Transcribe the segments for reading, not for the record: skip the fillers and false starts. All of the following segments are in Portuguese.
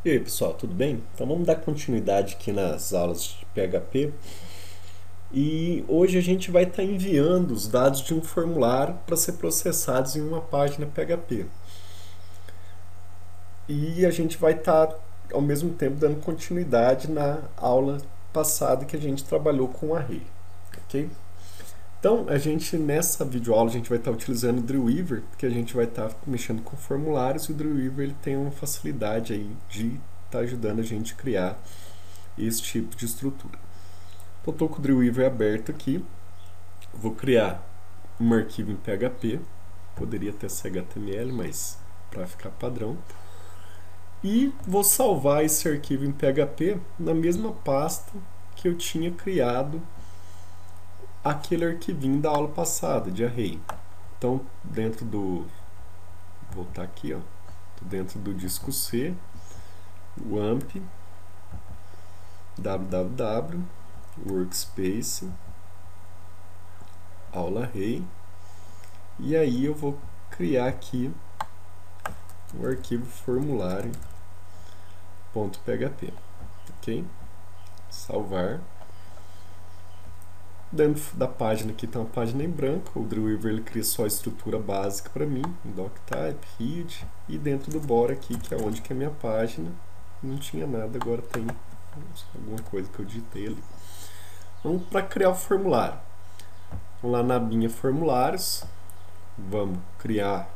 E aí, pessoal, tudo bem? Então vamos dar continuidade aqui nas aulas de PHP. E hoje a gente vai estar enviando os dados de um formulário para ser processados em uma página PHP. E a gente vai estar ao mesmo tempo dando continuidade na aula passada que a gente trabalhou com o array, ok? Então, nessa videoaula a gente vai estar utilizando o Dreamweaver, porque a gente vai estar mexendo com formulários e o Dreamweaver ele tem uma facilidade aí de estar ajudando a gente a criar esse tipo de estrutura. Então, estou com o Dreamweaver aberto aqui, vou criar um arquivo em PHP, poderia ter HTML, mas para ficar padrão, e vou salvar esse arquivo em PHP na mesma pasta que eu tinha criado aquele arquivinho da aula passada, de array. Então, vou voltar aqui, ó, dentro do disco C, o amp, www, workspace, aula array, e aí eu vou criar aqui o arquivo formulário.php, ok? Salvar. Dentro da página aqui tem uma página em branco, o Dreamweaver ele cria só a estrutura básica para mim, doctype, read, e dentro do bora aqui, que é onde que é a minha página, não tinha nada, agora tem alguma coisa que eu digitei ali. Vamos para criar o formulário. Vamos lá na abinha formulários, vamos criar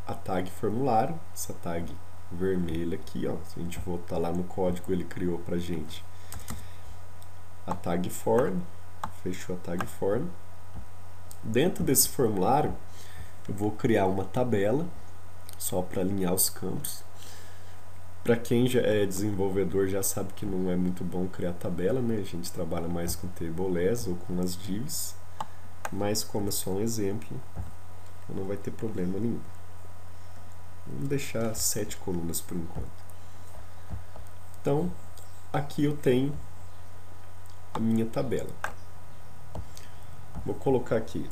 a tag formulário, essa tag vermelha aqui, ó. Se a gente voltar lá no código, ele criou pra gente a tag form, fechou a tag form. Dentro desse formulário, eu vou criar uma tabela, só para alinhar os campos. Para quem já é desenvolvedor já sabe que não é muito bom criar tabela, né? A gente trabalha mais com tables ou com as divs, mas como é só um exemplo, não vai ter problema nenhum. Vamos deixar 7 colunas por enquanto. Então, aqui eu tenho a minha tabela. Vou colocar aqui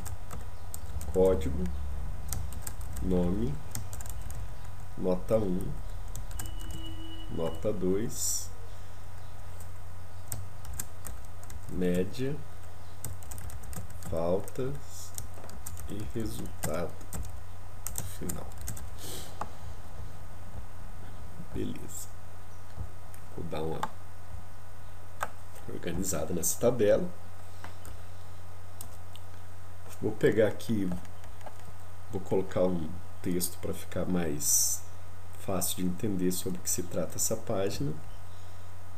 código, nome, nota 1, nota 2, média, faltas e resultado final. Beleza. Vou dar uma organizada nessa tabela. Vou pegar aqui, vou colocar um texto para ficar mais fácil de entender sobre o que se trata essa página.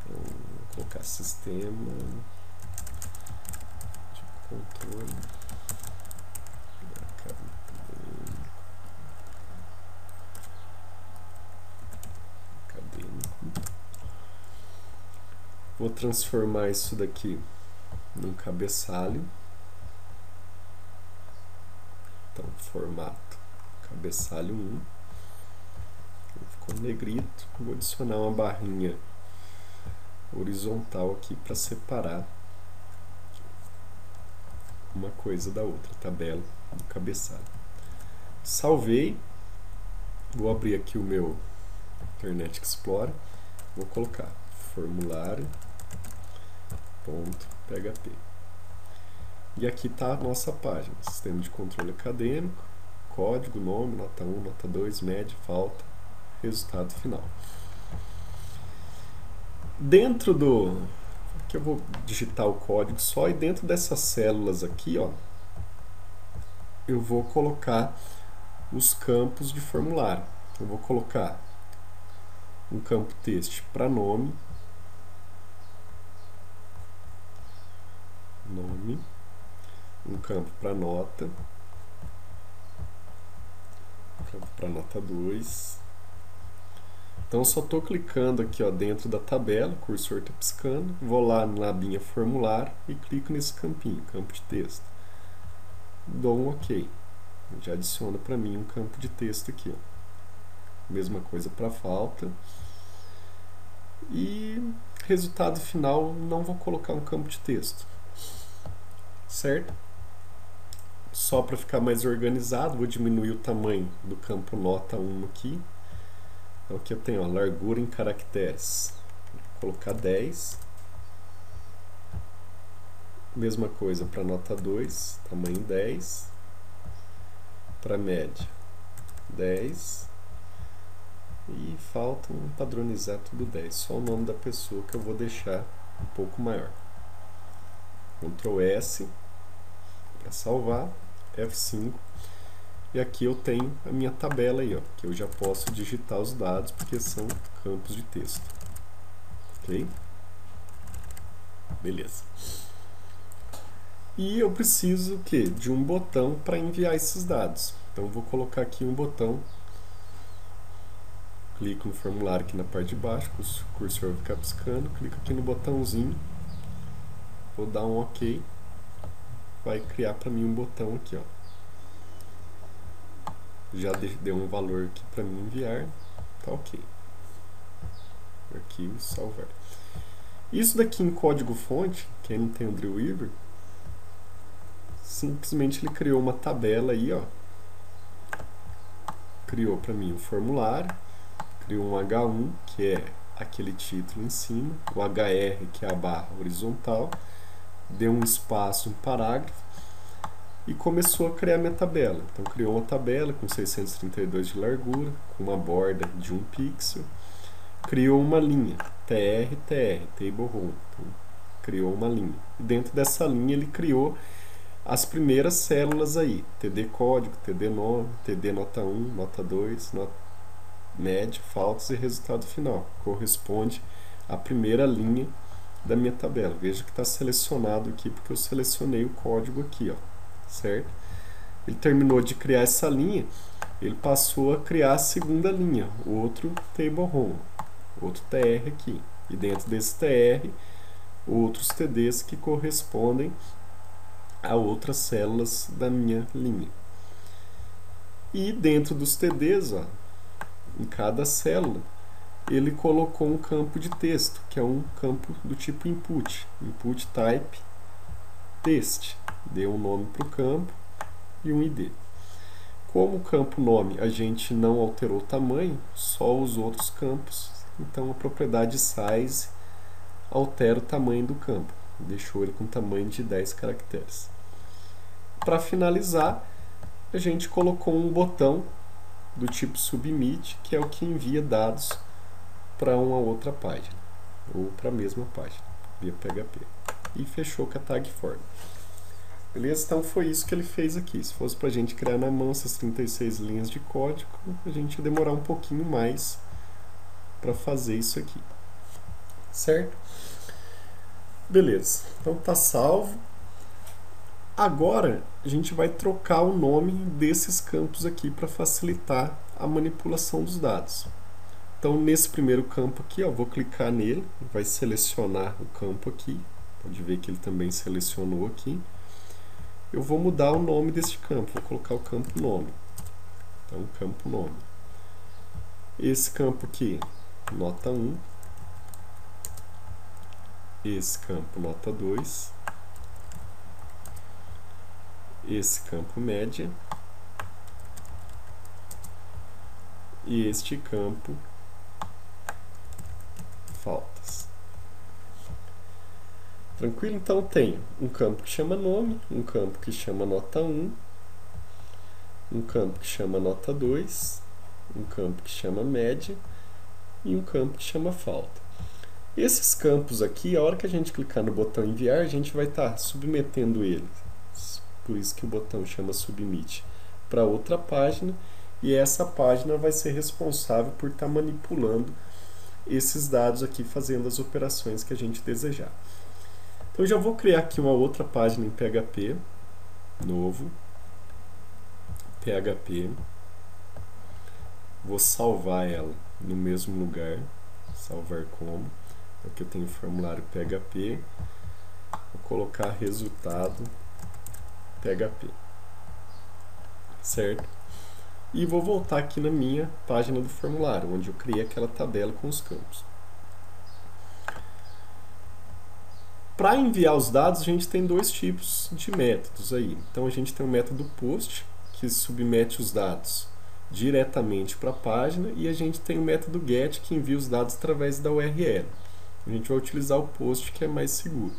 Então, vou colocar sistema de controle acadêmico. Vou transformar isso daqui num cabeçalho. Então, formato cabeçalho 1. Ficou negrito. Vou adicionar uma barrinha horizontal aqui para separar uma coisa da outra, tabela do cabeçalho. Salvei. Vou abrir aqui o meu Internet Explorer. Vou colocar formulário.php. E aqui está a nossa página. Sistema de controle acadêmico, código, nome, nota 1, nota 2, média, falta, resultado final. Dentro do... Aqui eu vou digitar o código só, e dentro dessas células aqui, ó, eu vou colocar os campos de formulário. Eu vou colocar um campo texto para nome, um campo para nota, um campo para nota 2. Então, só estou clicando aqui, ó, dentro da tabela, o cursor está piscando, vou lá na abinha formulário e clico nesse campinho, campo de texto. Dou um OK. Já adiciona para mim um campo de texto aqui, ó. Mesma coisa para falta. E resultado final, não vou colocar um campo de texto. Certo? Só para ficar mais organizado, vou diminuir o tamanho do campo nota 1 aqui. Então aqui eu tenho, ó, largura em caracteres. Vou colocar 10. Mesma coisa para nota 2, tamanho 10. Para média, 10. E falta padronizar tudo 10. Só o nome da pessoa que eu vou deixar um pouco maior. Ctrl S para salvar, F5. E aqui eu tenho a minha tabela aí, ó, que eu já posso digitar os dados porque são campos de texto. Ok? Beleza. E eu preciso o quê? De um botão para enviar esses dados. Então eu vou colocar aqui um botão. Clico no formulário aqui na parte de baixo, o cursor vai ficar piscando, clico aqui no botãozinho, vou dar um OK, vai criar para mim um botão aqui, ó. Já deu um valor aqui para mim enviar, tá ok. Arquivo, salvar. Isso daqui em código-fonte, quem não tem o Drillweaver, simplesmente ele criou uma tabela aí, ó. Criou para mim um formulário, criou um H1, que é aquele título em cima, o HR, que é a barra horizontal, deu um espaço, um parágrafo, e começou a criar minha tabela. Então criou uma tabela com 632 de largura, com uma borda de 1 pixel, criou uma linha, TR, Table Row, então, criou uma linha. E dentro dessa linha ele criou as primeiras células aí, TD código, TD nome, TD nota 1, nota 2, média, faltas e resultado final. Corresponde à primeira linha da minha tabela. Veja que está selecionado aqui porque eu selecionei o código aqui, ó, certo? Ele terminou de criar essa linha, ele passou a criar a segunda linha, outro Table Row, outro TR aqui. E dentro desse TR, outros TDs que correspondem a outras células da minha linha. E dentro dos TDs, ó, em cada célula, ele colocou um campo de texto, que é um campo do tipo input, input type text. Deu um nome para o campo e um ID. Como o campo nome a gente não alterou o tamanho, só os outros campos, então a propriedade size altera o tamanho do campo. Deixou ele com tamanho de 10 caracteres. Para finalizar, a gente colocou um botão do tipo submit, que é o que envia dados para uma outra página, ou para a mesma página, via PHP. E fechou com a tag form. Beleza? Então foi isso que ele fez aqui. Se fosse para a gente criar na mão essas 36 linhas de código, a gente ia demorar um pouquinho mais para fazer isso aqui. Certo? Beleza. Então tá salvo. Agora a gente vai trocar o nome desses campos aqui para facilitar a manipulação dos dados. Então nesse primeiro campo aqui, ó, vou clicar nele, vai selecionar o campo aqui. Pode ver que ele também selecionou aqui. Eu vou mudar o nome desse campo, vou colocar o campo nome. Então, campo nome. Esse campo aqui, nota 1. Esse campo, nota 2. Esse campo, média. E este campo, faltas. Tranquilo? Então, tenho um campo que chama nome, um campo que chama nota 1, um campo que chama nota 2, um campo que chama média e um campo que chama falta. Esses campos aqui, a hora que a gente clicar no botão enviar, a gente vai estar submetendo eles, por isso que o botão chama submit, para outra página, e essa página vai ser responsável por estar manipulando esses dados aqui, fazendo as operações que a gente desejar. Então, eu já vou criar aqui uma outra página em PHP, novo, PHP, vou salvar ela no mesmo lugar, salvar como, aqui eu tenho o formulário PHP, vou colocar resultado PHP, certo? E vou voltar aqui na minha página do formulário, onde eu criei aquela tabela com os campos. Para enviar os dados, a gente tem dois tipos de métodos aí. Então, a gente tem o método post, que submete os dados diretamente para a página, e a gente tem o método get que envia os dados através da URL. A gente vai utilizar o post, que é mais seguro.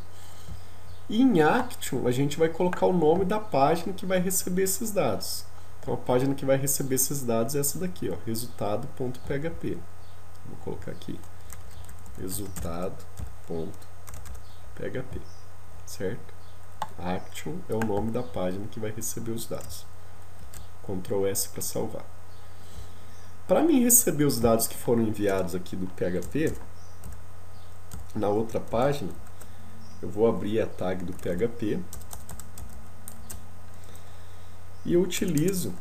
E em Action a gente vai colocar o nome da página que vai receber esses dados. Então a página que vai receber esses dados é essa daqui, ó, resultado.php. Vou colocar aqui resultado.php, certo? Action é o nome da página que vai receber os dados. Ctrl S para salvar. Para mim receber os dados que foram enviados aqui do PHP, na outra página, eu vou abrir a tag do PHP e eu utilizo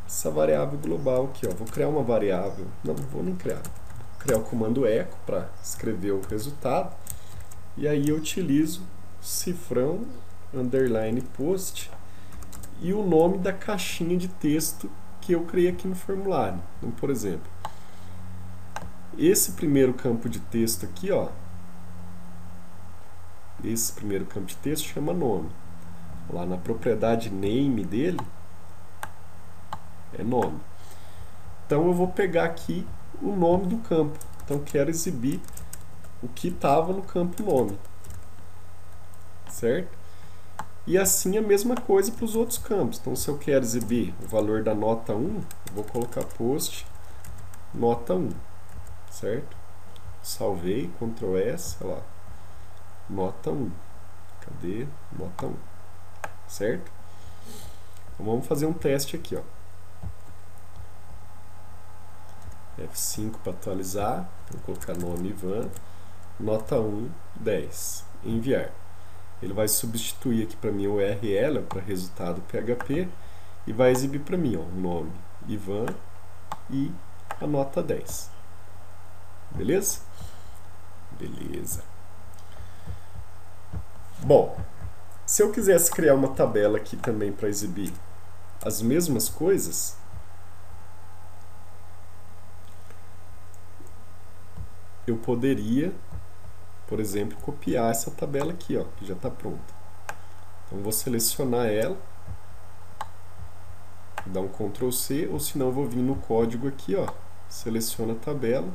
essa variável global aqui, ó. Vou criar uma variável, não vou nem criar, vou criar o comando echo para escrever o resultado, e aí eu utilizo cifrão underline post e o nome da caixinha de texto que eu criei aqui no formulário. Então, por exemplo, esse primeiro campo de texto aqui, ó, esse primeiro campo de texto chama nome. Lá na propriedade name dele é nome. Então eu vou pegar aqui o nome do campo. Então quero exibir o que estava no campo nome, certo? E assim a mesma coisa para os outros campos. Então se eu quero exibir o valor da nota 1, eu vou colocar post nota 1, certo? Salvei, Ctrl S, olha lá, nota 1. Cadê? Nota 1, certo? Então vamos fazer um teste aqui, ó. F5 para atualizar, vou colocar nome Ivan, nota 1, 10, enviar. Ele vai substituir aqui para mim o URL para resultado PHP e vai exibir para mim, ó, o nome Ivan e a nota 10. Beleza? Beleza. Bom, se eu quisesse criar uma tabela aqui também para exibir as mesmas coisas, eu poderia, por exemplo, copiar essa tabela aqui, ó, que já está pronta. Então vou selecionar ela, dar um Ctrl C, ou senão eu vou vir no código aqui, ó, seleciona a tabela,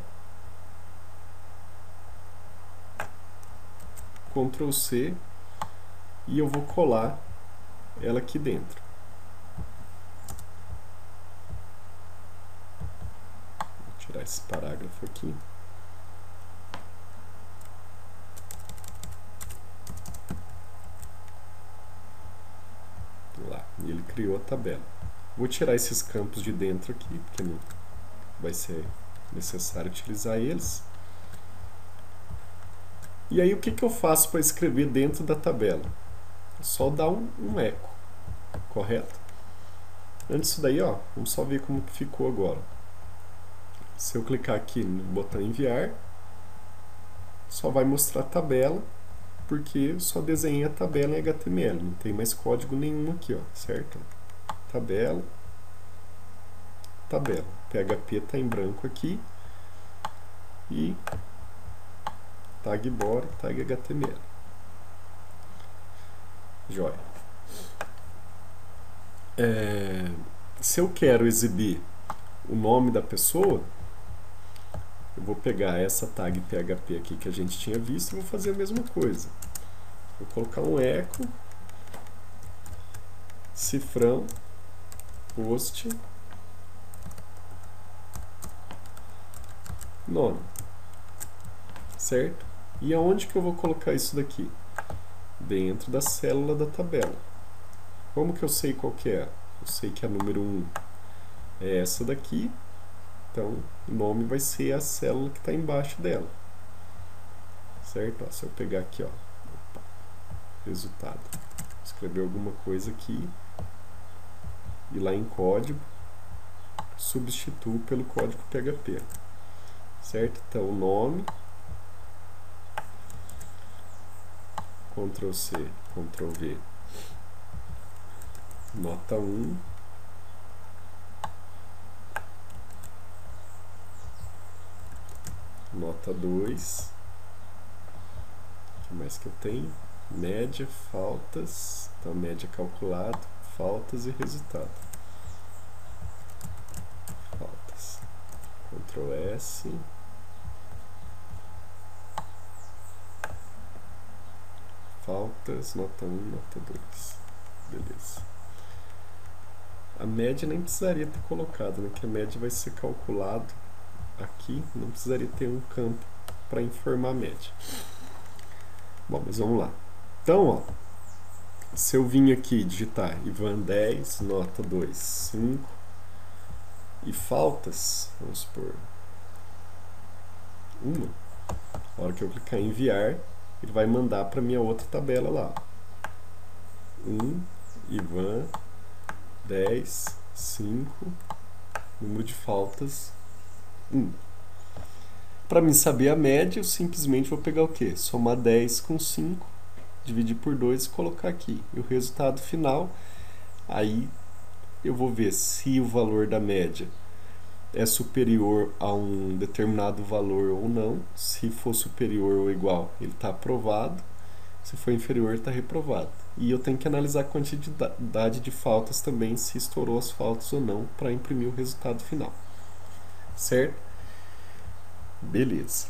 Ctrl C, e eu vou colar ela aqui dentro. Vou tirar esse parágrafo aqui. Lá, e ele criou a tabela. Vou tirar esses campos de dentro aqui, porque não vai ser necessário utilizar eles. E aí o que eu faço para escrever dentro da tabela? É só dar um eco, correto? Antes disso daí, ó, vamos só ver como que ficou agora. Se eu clicar aqui no botão enviar, só vai mostrar a tabela, porque eu só desenhei a tabela em HTML, não tem mais código nenhum aqui, ó, certo? Tabela, tabela. PHP está em branco aqui e tag body, tag HTML. Joia. Se eu quero exibir o nome da pessoa, eu vou pegar essa tag PHP aqui que a gente tinha visto e vou fazer a mesma coisa. Vou colocar um echo, cifrão, post, nome, certo? E aonde que eu vou colocar isso daqui? Dentro da célula da tabela. Como que eu sei qual que é? Eu sei que a número 1 é essa daqui, então o nome vai ser a célula que está embaixo dela, certo? Ó, se eu pegar aqui, ó, opa, resultado, escrever alguma coisa aqui e lá em código substituo pelo código PHP, certo? Então o nome, Ctrl C, Ctrl V, nota 1, nota 2, o que mais que eu tenho? Média, faltas, então média calculado, faltas e resultado. Faltas. Ctrl S. Faltas, nota 1, nota 2. Beleza. A média nem precisaria ter colocado, né? Que a média vai ser calculado aqui, não precisaria ter um campo para informar a média. Bom, mas vamos lá. Então, ó, se eu vim aqui digitar Ivan 10, nota 2, 5 e faltas, vamos supor, uma, na hora que eu clicar em enviar, ele vai mandar para minha outra tabela lá. 1, Ivan, 10, 5, número de faltas, 1. Para mim saber a média, eu simplesmente vou pegar o quê? Somar 10 com 5, dividir por 2 e colocar aqui. E o resultado final, aí eu vou ver se o valor da média é superior a um determinado valor ou não. Se for superior ou igual, ele está aprovado. Se for inferior, está reprovado. E eu tenho que analisar a quantidade de faltas também, se estourou as faltas ou não, para imprimir o resultado final. Certo? Beleza.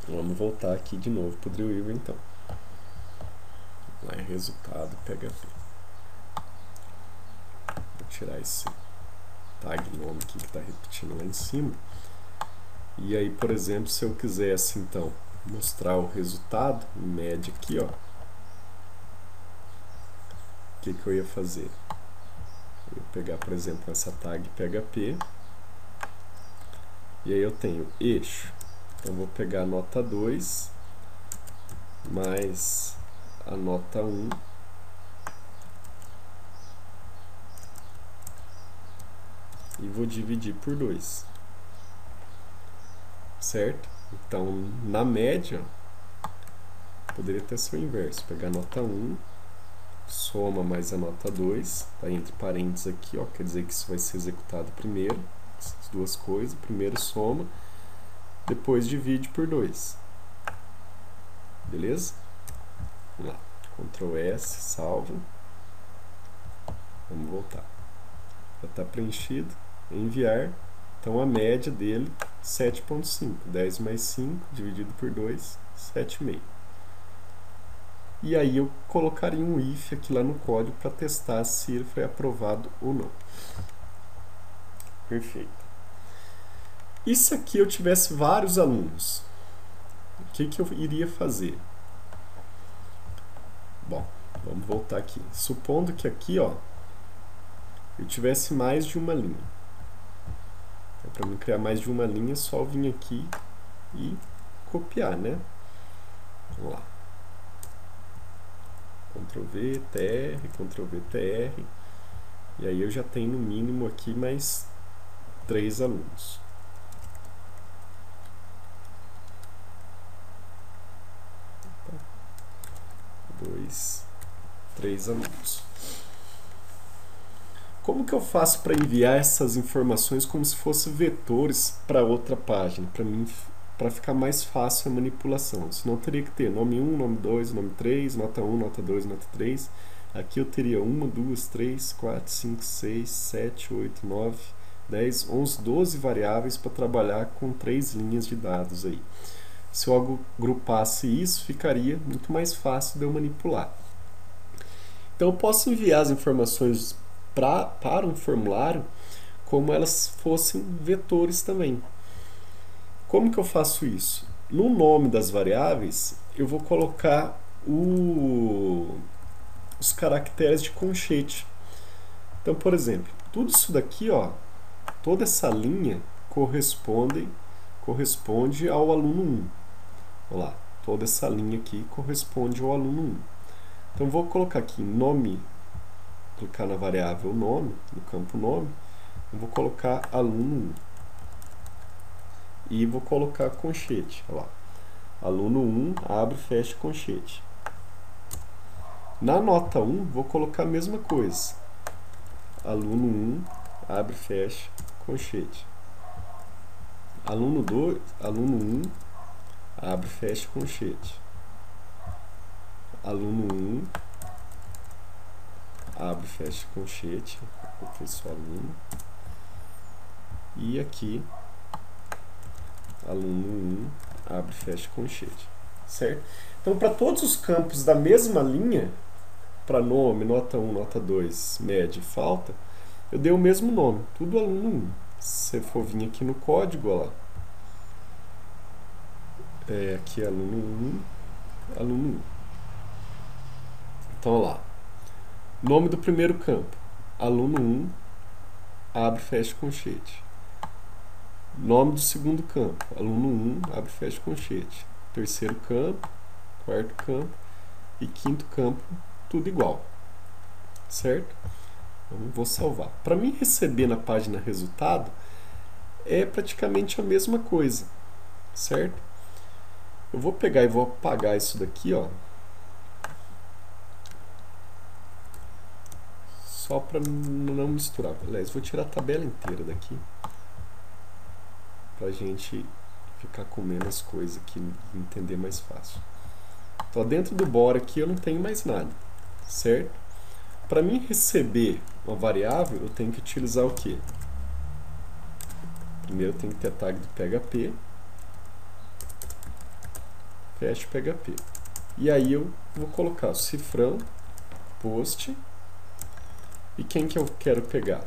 Vamos voltar aqui de novo para o Dreamweaver, então. Lá é resultado PHP. Vou tirar esse tag nome aqui que está repetindo lá em cima. E aí, por exemplo, se eu quisesse, então, mostrar o resultado em média aqui, ó, o que eu ia fazer? Eu ia pegar, por exemplo, essa tag PHP, e aí eu tenho eixo. Então, vou pegar a nota 2 mais a nota 1 e vou dividir por 2. Certo? Então, na média, poderia ter sido o inverso. Pegar a nota 1, soma mais a nota 2, tá entre parênteses aqui, ó, quer dizer que isso vai ser executado primeiro, essas duas coisas, primeiro soma, depois divide por 2. Beleza? Vamos lá. Ctrl S, salva. Vamos voltar. Já está preenchido. Enviar. Então a média dele, 7,5. 10 mais 5, dividido por 2, 7,5. E aí eu colocaria um if aqui lá no código para testar se ele foi aprovado ou não. Perfeito. E se aqui eu tivesse vários alunos? O que eu iria fazer? Bom, vamos voltar aqui. Supondo que aqui, ó, eu tivesse mais de uma linha. Então, para mim criar mais de uma linha, é só eu vir aqui e copiar, né? Vamos lá. Ctrl V, TR, Ctrl V, TR. E aí eu já tenho no mínimo aqui mais 3 alunos. Dois, 3 alunos. Como que eu faço para enviar essas informações como se fossem vetores para outra página? Para mim, para ficar mais fácil a manipulação. Senão eu teria que ter nome 1, nome 2, nome 3, nota 1, nota 2, nota 3. Aqui eu teria 1, 2, 3, 4, 5, 6, 7, 8, 9, 10, 11, 12 variáveis para trabalhar com 3 linhas de dados aí. Se eu agrupasse isso, ficaria muito mais fácil de eu manipular. Então eu posso enviar as informações para um formulário como elas fossem vetores também. Como que eu faço isso? No nome das variáveis, eu vou colocar os caracteres de conchete. Então, por exemplo, tudo isso daqui, ó, toda essa linha corresponde ao aluno 1. Olha lá, toda essa linha aqui corresponde ao aluno 1. Então, vou colocar aqui nome, clicar na variável nome, no campo nome, eu vou colocar aluno 1. E vou colocar conchete, olha lá. Aluno 1, abre e fecha conchete. Na nota 1, vou colocar a mesma coisa. Aluno 1, abre e fecha conchete. Aluno 2, aluno 1, abre e fecha conchete. Aluno 1, abre, fecha colchete, coloquei só aluno. E aqui, aluno 1, abre, fecha colchete, certo? Então, para todos os campos da mesma linha, para nome, nota 1, nota 2, média e falta, eu dei o mesmo nome, tudo aluno 1. Se você for vir aqui no código, ó lá, aqui é aluno 1, aluno 1. Então, ó lá, nome do primeiro campo, aluno 1, abre, fecha colchete. Nome do segundo campo, aluno 1, abre, fecha colchete. Terceiro campo, quarto campo e quinto campo, tudo igual, certo? Então, vou salvar. Para mim receber na página resultado, é praticamente a mesma coisa, certo? Eu vou pegar e vou apagar isso daqui, ó, só para não misturar. Aliás, vou tirar a tabela inteira daqui, para a gente ficar com menos coisa aqui e entender mais fácil. Então, dentro do bora aqui eu não tenho mais nada, certo? Para mim receber uma variável, eu tenho que utilizar o quê? Primeiro eu tenho que ter a tag do PHP, fecha o PHP. E aí eu vou colocar o cifrão, post, e quem que eu quero pegar?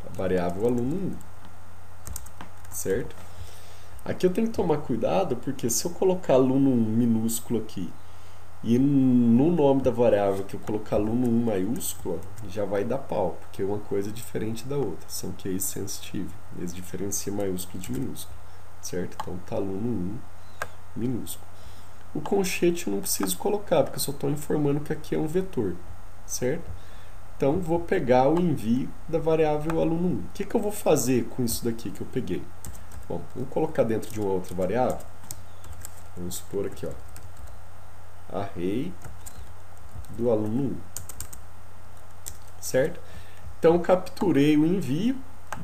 A variável aluno 1, certo? Aqui eu tenho que tomar cuidado, porque se eu colocar aluno 1 minúsculo aqui, e no nome da variável que eu colocar aluno 1 maiúsculo, já vai dar pau, porque uma coisa é diferente da outra, são case sensitive, eles diferenciam maiúsculo de minúsculo, certo? Então tá aluno 1 minúsculo. O colchete eu não preciso colocar, porque eu só estou informando que aqui é um vetor, certo? Então vou pegar o envio da variável aluno 1. O que eu vou fazer com isso daqui que eu peguei? Bom, vamos colocar dentro de uma outra variável, vamos supor aqui, ó, array do aluno 1, certo? Então eu capturei o envio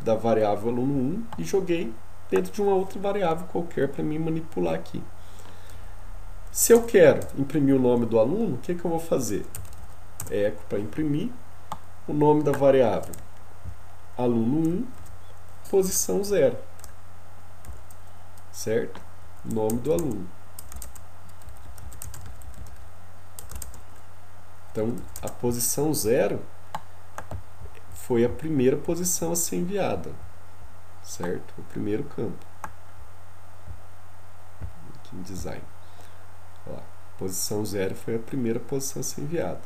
da variável aluno 1 e joguei dentro de uma outra variável qualquer para mim manipular aqui. Se eu quero imprimir o nome do aluno, o que eu vou fazer? Eco para imprimir o nome da variável aluno 1, posição 0, certo? Nome do aluno. Então, a posição 0 foi a primeira posição a ser enviada, certo? O primeiro campo. Aqui em design. Ó, posição 0 foi a primeira posição a ser enviada.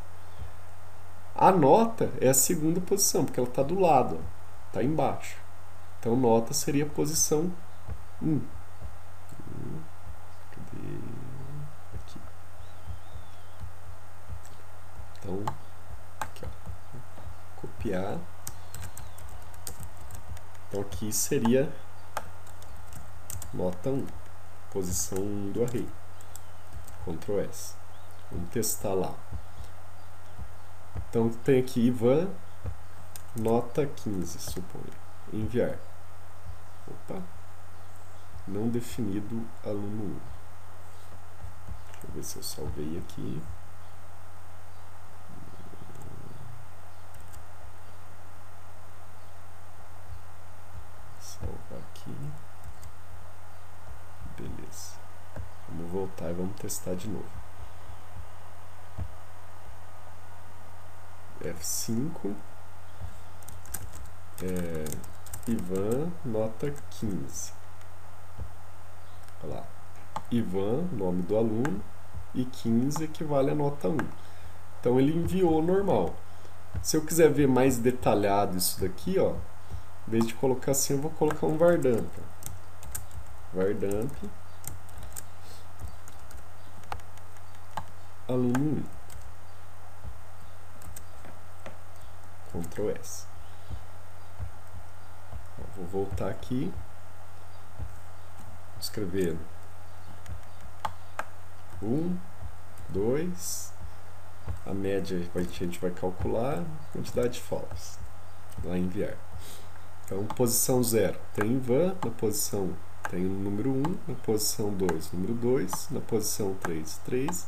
A nota é a segunda posição, porque ela está do lado, está embaixo. Então, nota seria a posição 1. Cadê? Aqui. Então, aqui, ó. Copiar. Então, aqui seria nota 1, posição 1 do array. Ctrl S. Vamos testar lá. Então, tem aqui Ivan, nota 15, suponho. Enviar. Opa. Não definido aluno 1. Deixa eu ver se eu salvei aqui. Salvar aqui. Beleza. Vamos voltar e vamos testar de novo. F5. Ivan, nota 15. Olha lá. Ivan, nome do aluno, e 15 equivale a nota 1. Então ele enviou normal. Se eu quiser ver mais detalhado isso daqui, ó, em vez de colocar assim, eu vou colocar um vardamp. Vardamp aluno 1. Ctrl S. Vou voltar aqui. Vou escrever 1, 2. A média a gente vai calcular, quantidade de faltas. Lá em enviar. Então, posição 0 tem Ivan, na posição tem o número 1, na posição 2, número 2, na posição 3, 3,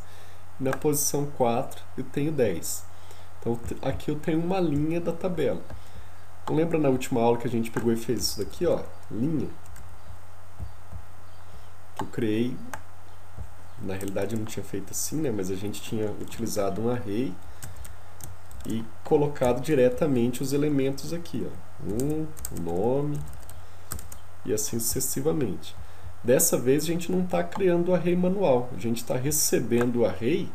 e na posição 4 eu tenho 10. Então aqui eu tenho uma linha da tabela. Então, lembra na última aula que a gente pegou e fez isso daqui, ó, linha? Que eu criei, na realidade eu não tinha feito assim, né, mas a gente tinha utilizado um array e colocado diretamente os elementos aqui, ó, o nome e assim sucessivamente. Dessa vez a gente não está criando o array manual, a gente está recebendo o array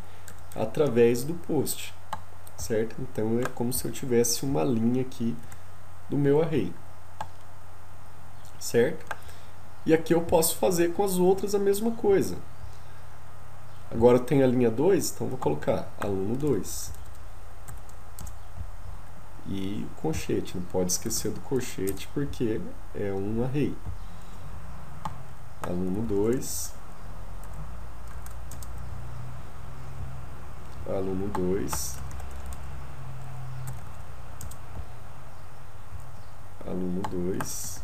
através do post, certo? Então é como se eu tivesse uma linha aqui do meu array, certo? E aqui eu posso fazer com as outras a mesma coisa. Agora eu tenho a linha 2, então vou colocar aluno 2. E o colchete, não pode esquecer do colchete porque é um array. Aluno 2, aluno 2, aluno 2,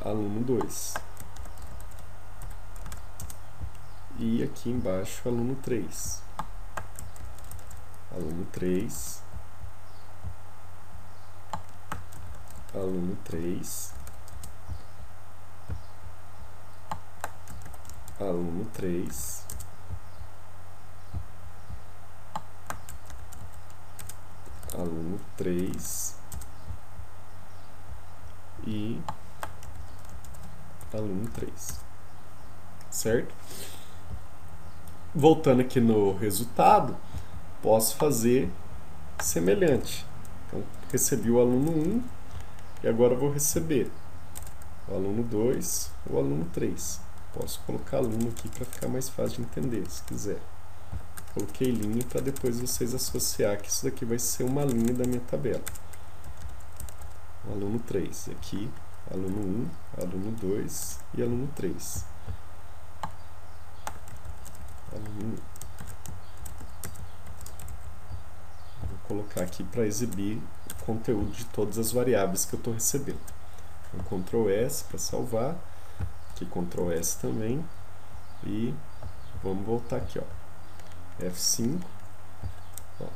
aluno 2. E aqui embaixo, aluno 3. Aluno 3, aluno 3, aluno 3, aluno 3 e aluno 3, certo? Voltando aqui no resultado, posso fazer semelhante. Então, recebi o aluno 1 e agora vou receber o aluno 2 ou o aluno 3. Posso colocar aluno aqui para ficar mais fácil de entender, se quiser. Coloquei linha para depois vocês associar que isso daqui vai ser uma linha da minha tabela. O aluno 3. E aqui, aluno 1, aluno 2 e aluno 3. Aluno 1. Vou colocar aqui para exibir o conteúdo de todas as variáveis que eu estou recebendo. Então, Ctrl S para salvar. Aqui Ctrl S também. E vamos voltar aqui, ó. F5, ó,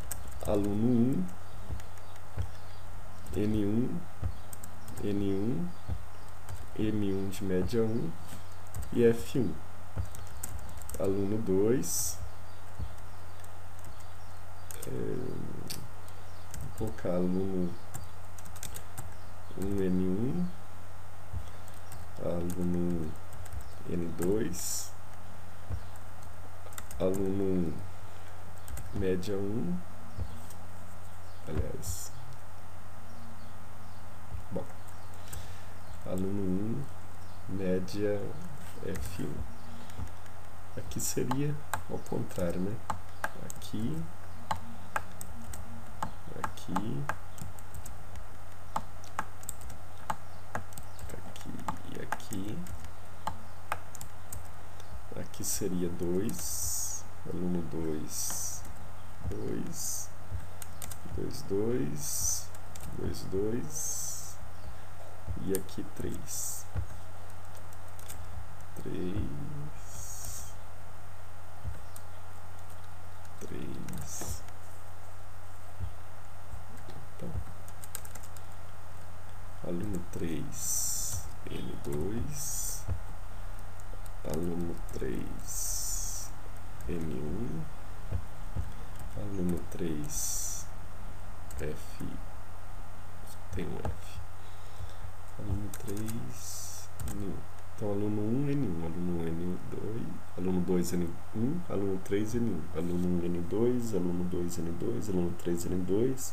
aluno 1, N1, N1, M1 de média 1 e F1. Aluno 2, vou colocar aluno 1, N1, aluno N2, aluno média 1, aliás, bom, aluno 1, média F1. Aqui seria ao contrário, né? Aqui, aqui, aqui e aqui. Aqui seria 2, aluno 2, 2, 2, 2, 2, 2, e aqui 3, 3, 3, então, aluno 3, N2, aluno 3, M1, aluno 3, F, tem um F, aluno 3, N1. Então, aluno 1, N1, aluno 1, N2, aluno 2, N1, aluno 3, N1, aluno 1, N2, aluno 2, N2, aluno 3, N2,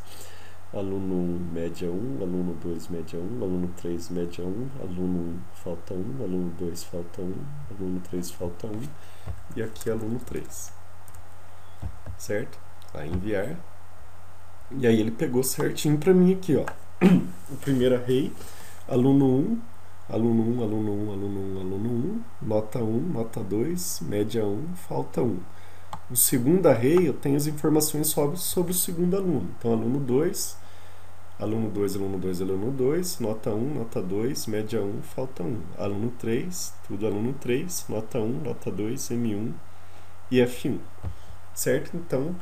aluno 1, média 1, aluno 2, média 1, aluno 3, média 1, aluno 1, falta 1, aluno 2, falta 1, aluno 3, falta 1, e aqui aluno 3, certo? Vai enviar, e aí ele pegou certinho para mim aqui, ó, o primeiro array, aluno 1, aluno 1, aluno 1, aluno 1, aluno 1, nota 1, nota 2, média 1, falta 1. No segundo array eu tenho as informações sobre o segundo aluno. Então, aluno 2, aluno 2, aluno 2, aluno 2, nota 1, nota 2, média 1, falta 1. Aluno 3, tudo aluno 3, nota 1, nota 2, M1 e F1. certo? Então,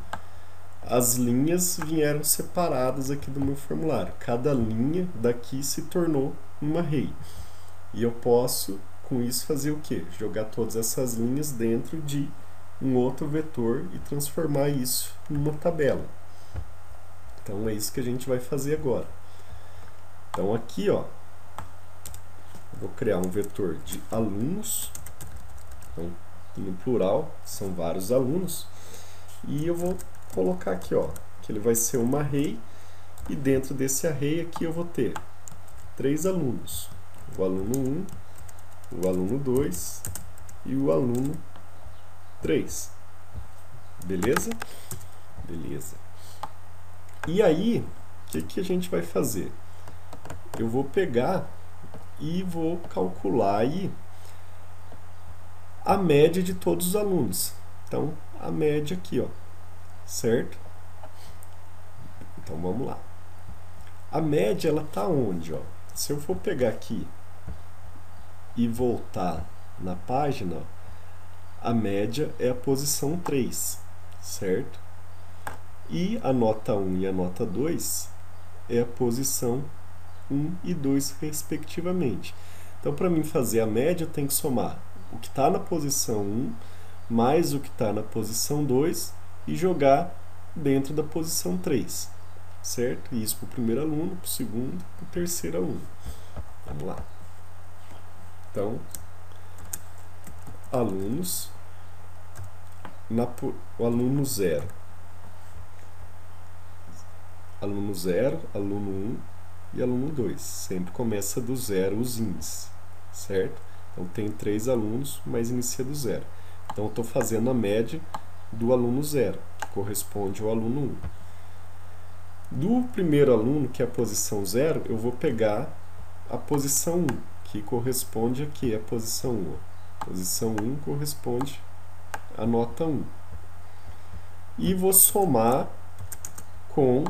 as linhas vieram separadas aqui do meu formulário. Cada linha daqui se tornou uma array. E eu posso, com isso, fazer o quê? Jogar todas essas linhas dentro de um outro vetor e transformar isso numa tabela. Então, é isso que a gente vai fazer agora. Então, aqui, ó, vou criar um vetor de alunos. Então, no plural, são vários alunos. E eu vou colocar aqui, ó, que ele vai ser uma array. E dentro desse array aqui eu vou ter 3 alunos. O aluno 1, o aluno 2 e o aluno 3. Beleza? Beleza. E aí, o que a gente vai fazer? Eu vou pegar e vou calcular aí a média de todos os alunos. Então, a média aqui, ó, certo? Então, vamos lá. A média, ela tá onde, ó? Se eu for pegar aqui e voltar na página, ó, a média é a posição 3, certo? E a nota 1 e a nota 2 é a posição 1 e 2, respectivamente. Então, para mim fazer a média, eu tenho que somar o que está na posição 1 mais o que está na posição 2 e jogar dentro da posição 3, certo? E isso para o primeiro aluno, para o segundo, para o terceiro aluno. Vamos lá. Então, alunos, o aluno 0. Aluno 0, aluno 1 e aluno 2. Sempre começa do 0 os índices, certo? Então, tem 3 alunos, mas inicia do 0. Então, eu estou fazendo a média do aluno 0, que corresponde ao aluno 1. Do primeiro aluno, que é a posição 0, eu vou pegar a posição 1, que corresponde aqui à posição 1. A posição 1 corresponde à nota 1. E vou somar com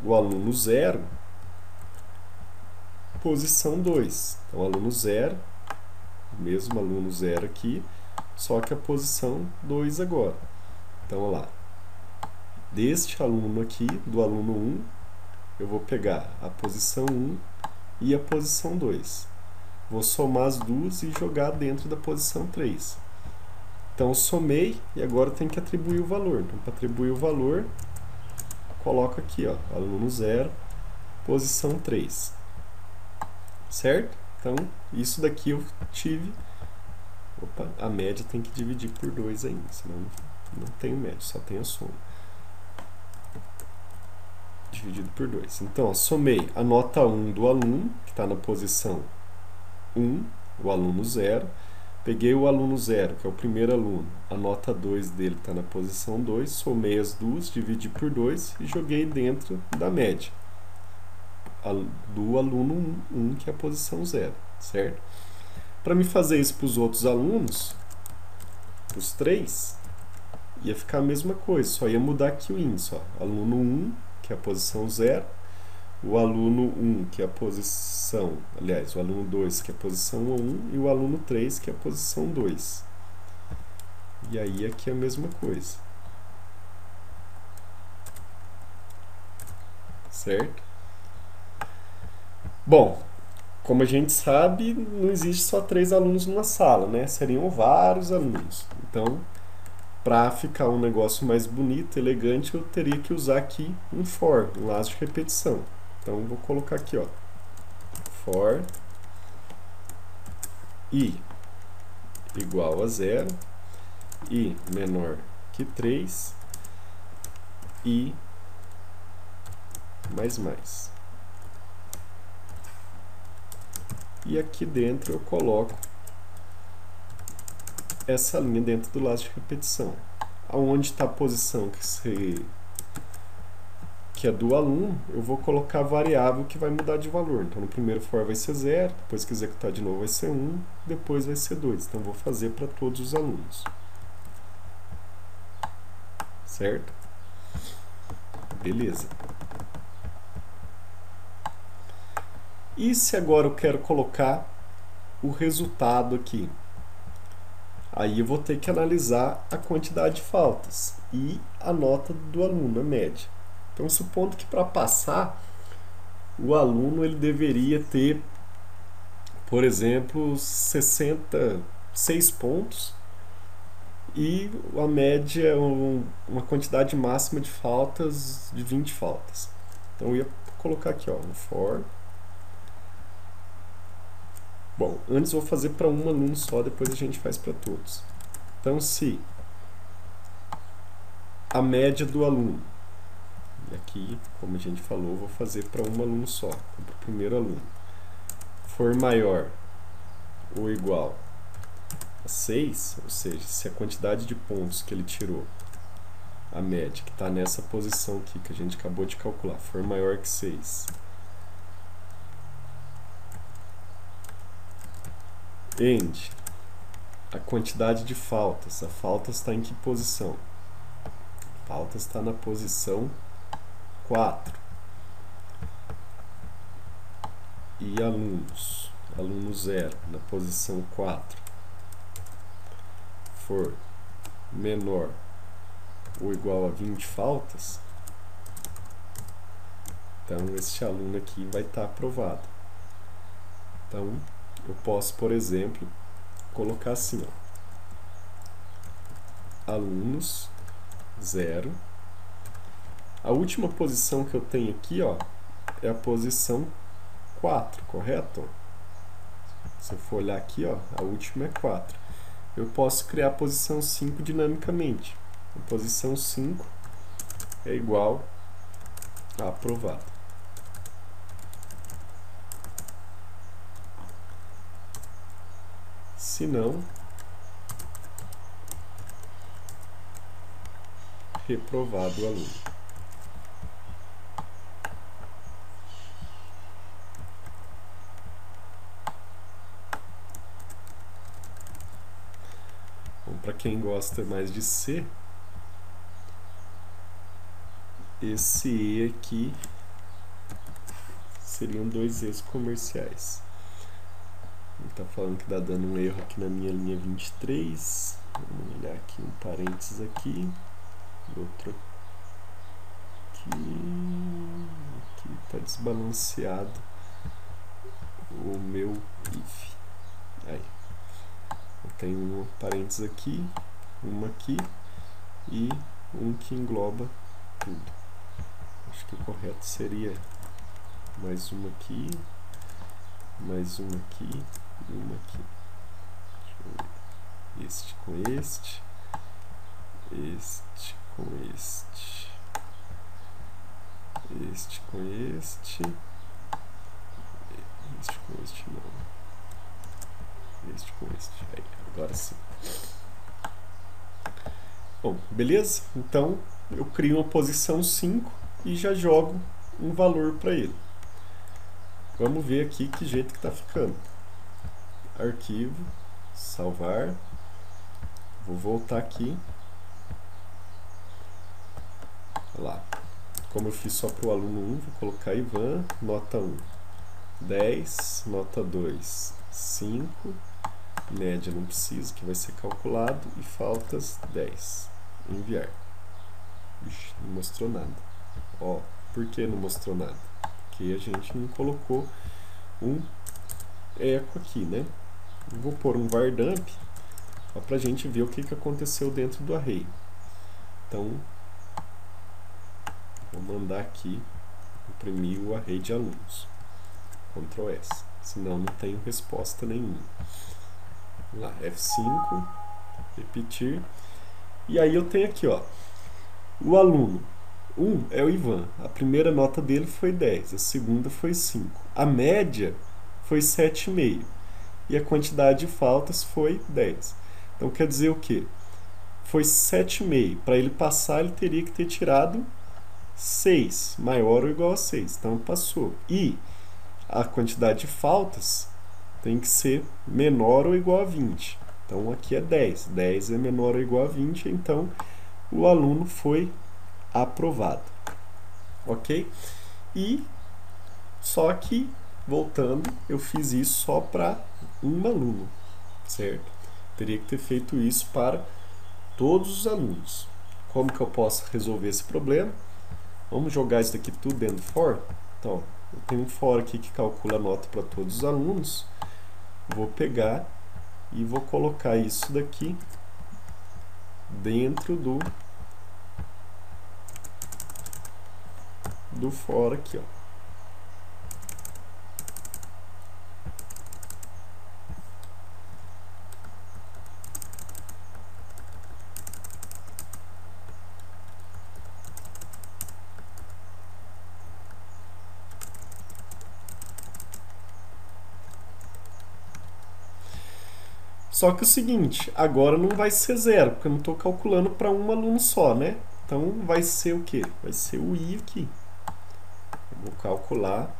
o aluno 0, posição 2. Então, aluno 0, mesmo aluno 0 aqui, só que a posição 2 agora. Então, olha lá. Deste aluno aqui, do aluno 1, eu vou pegar a posição 1 e a posição 2. Vou somar as duas e jogar dentro da posição 3. Então, somei e agora tem que atribuir o valor. Então, para atribuir o valor, coloco aqui, ó, aluno 0, posição 3. Certo? Então, isso daqui eu tive... Opa, a média tem que dividir por 2 ainda, senão não tenho média, só tenho a soma. Dividido por 2. Então, ó, somei a nota 1 do aluno, que está na posição 1, o aluno 0. Peguei o aluno 0, que é o primeiro aluno, a nota 2 dele está na posição 2, somei as duas, dividi por 2 e joguei dentro da média do aluno 1, que é a posição 0, certo? Para me fazer isso para os outros alunos, os 3, ia ficar a mesma coisa, só ia mudar aqui o índice, ó. Aluno 1, que é a posição 0, o aluno 1, que é a posição, aliás, o aluno 2, que é a posição 1, e o aluno 3, que é a posição 2. E aí aqui é a mesma coisa. Certo? Bom, como a gente sabe, não existe só 3 alunos numa sala, né? Seriam vários alunos. Então, para ficar um negócio mais bonito, elegante, eu teria que usar aqui um for, um laço de repetição. Então, vou colocar aqui, ó, for i igual a 0, i menor que 3, i mais. E aqui dentro eu coloco essa linha dentro do laço de repetição. Aonde está a posição que é do aluno, eu vou colocar a variável que vai mudar de valor. Então, no primeiro for vai ser 0, depois que executar de novo vai ser 1, depois vai ser 2. Então, vou fazer para todos os alunos. Certo? Beleza. E se agora eu quero colocar o resultado aqui? Aí eu vou ter que analisar a quantidade de faltas e a nota do aluno, a média. Então, supondo que para passar, o aluno ele deveria ter, por exemplo, 66 pontos e a média, uma quantidade máxima de faltas de 20 faltas. Então eu ia colocar aqui, ó, um for. Bom, antes eu vou fazer para um aluno só, depois a gente faz para todos. Então, se a média do aluno, e aqui, como a gente falou, eu vou fazer para um aluno só, para o primeiro aluno, for maior ou igual a 6, ou seja, se a quantidade de pontos que ele tirou, a média, que está nessa posição aqui, que a gente acabou de calcular, for maior que 6, and a quantidade de faltas, a falta está em que posição? A falta está na posição 4. E alunos, aluno 0, na posição 4, for menor ou igual a 20 faltas, então este aluno aqui vai estar aprovado. Então, eu posso, por exemplo, colocar assim, ó, alunos 0. A última posição que eu tenho aqui, ó, é a posição 4, correto? Se eu for olhar aqui, ó, a última é 4. Eu posso criar a posição 5 dinamicamente. A posição 5 é igual a aprovado. Se não, reprovado o aluno. Bom, para quem gosta mais de C, esse E aqui seriam dois E's comerciais. Ele está falando que está dando um erro aqui na minha linha 23. Vamos olhar aqui um parênteses aqui. Outro aqui está desbalanceado o meu if. Aí. Eu tenho um parênteses aqui, uma aqui e um que engloba tudo. Acho que o correto seria mais uma aqui, mais uma aqui e uma aqui. Deixa eu ver. Este com este, este com este, este com este, este com este não, este com este. Aí, agora sim. Bom, beleza? Então eu crio uma posição 5 e já jogo um valor para ele. Vamos ver aqui que jeito que está ficando. Arquivo, salvar. Vou voltar aqui. Olha lá. Como eu fiz só para o aluno 1, vou colocar Ivan, nota 1, 10, nota 2, 5, média não precisa, que vai ser calculado, e faltas 10. Enviar. Ixi, não mostrou nada. Ó, por que não mostrou nada? Porque a gente não colocou um eco aqui, né? Vou pôr um var dump para a gente ver o que aconteceu dentro do array. Então, vou mandar aqui imprimir o array de alunos. Ctrl S. Senão não tenho resposta nenhuma. Lá, F5, repetir. E aí eu tenho aqui, ó, o aluno 1 é o Ivan. A primeira nota dele foi 10, a segunda foi 5. A média foi 7,5. E a quantidade de faltas foi 10. Então quer dizer o quê? Foi 7,5. Para ele passar, ele teria que ter tirado 6, maior ou igual a 6. Então passou. E a quantidade de faltas tem que ser menor ou igual a 20. Então aqui é 10. 10 é menor ou igual a 20, então o aluno foi aprovado. Ok? E só que, voltando, eu fiz isso só para um aluno, certo? Teria que ter feito isso para todos os alunos. Como que eu posso resolver esse problema? Vamos jogar isso daqui tudo dentro do for? Então, eu tenho um for aqui que calcula a nota para todos os alunos. Vou pegar e vou colocar isso daqui dentro do for aqui, ó. Só que é o seguinte, agora não vai ser zero, porque eu não estou calculando para um aluno só, né? Então vai ser o quê? Vai ser o i aqui. Eu vou calcular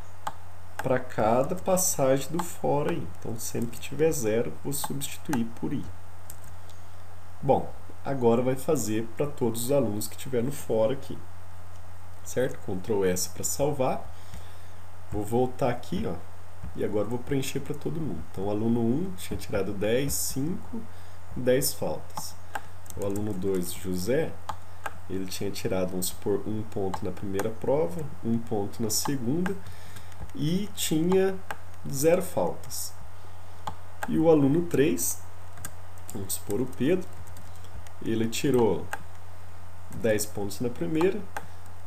para cada passagem do for aí. Então sempre que tiver zero, vou substituir por i. Bom, agora vai fazer para todos os alunos que tiver no for aqui. Certo? Ctrl S para salvar. Vou voltar aqui, ó. E agora vou preencher para todo mundo. Então, o aluno 1 tinha tirado 10, 5, 10 faltas. O aluno 2, José, ele tinha tirado, vamos supor, 1 ponto na primeira prova, 1 ponto na segunda e tinha 0 faltas. E o aluno 3, vamos supor o Pedro, ele tirou 10 pontos na primeira,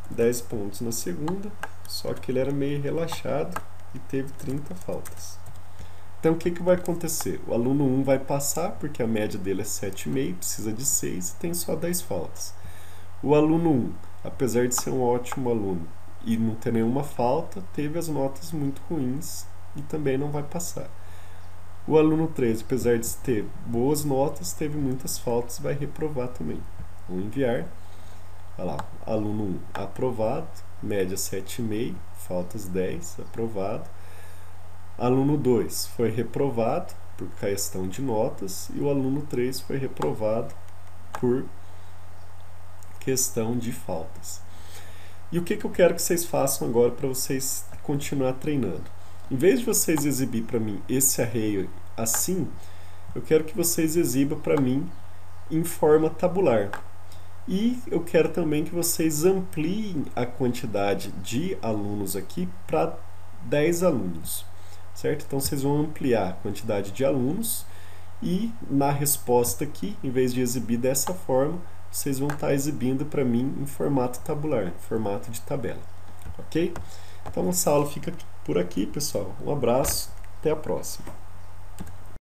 10 pontos na segunda, só que ele era meio relaxado e teve 30 faltas. Então, o que vai acontecer? O aluno 1 vai passar, porque a média dele é 7,5, precisa de 6 e tem só 10 faltas. O aluno 1, apesar de ser um ótimo aluno e não ter nenhuma falta, teve as notas muito ruins e também não vai passar. O aluno 3, apesar de ter boas notas, teve muitas faltas e vai reprovar também. Vou enviar. Olha lá, aluno 1 aprovado, média 7,5, faltas 10, aprovado. Aluno 2 foi reprovado por questão de notas e o aluno 3 foi reprovado por questão de faltas. E o que eu quero que vocês façam agora para vocês continuar treinando? Em vez de vocês exibir para mim esse array assim, eu quero que vocês exibam para mim em forma tabular. E eu quero também que vocês ampliem a quantidade de alunos aqui para 10 alunos, certo? Então, vocês vão ampliar a quantidade de alunos e na resposta aqui, em vez de exibir dessa forma, vocês vão estar exibindo para mim em formato tabular, em formato de tabela, ok? Então, essa aula fica por aqui, pessoal. Um abraço, até a próxima.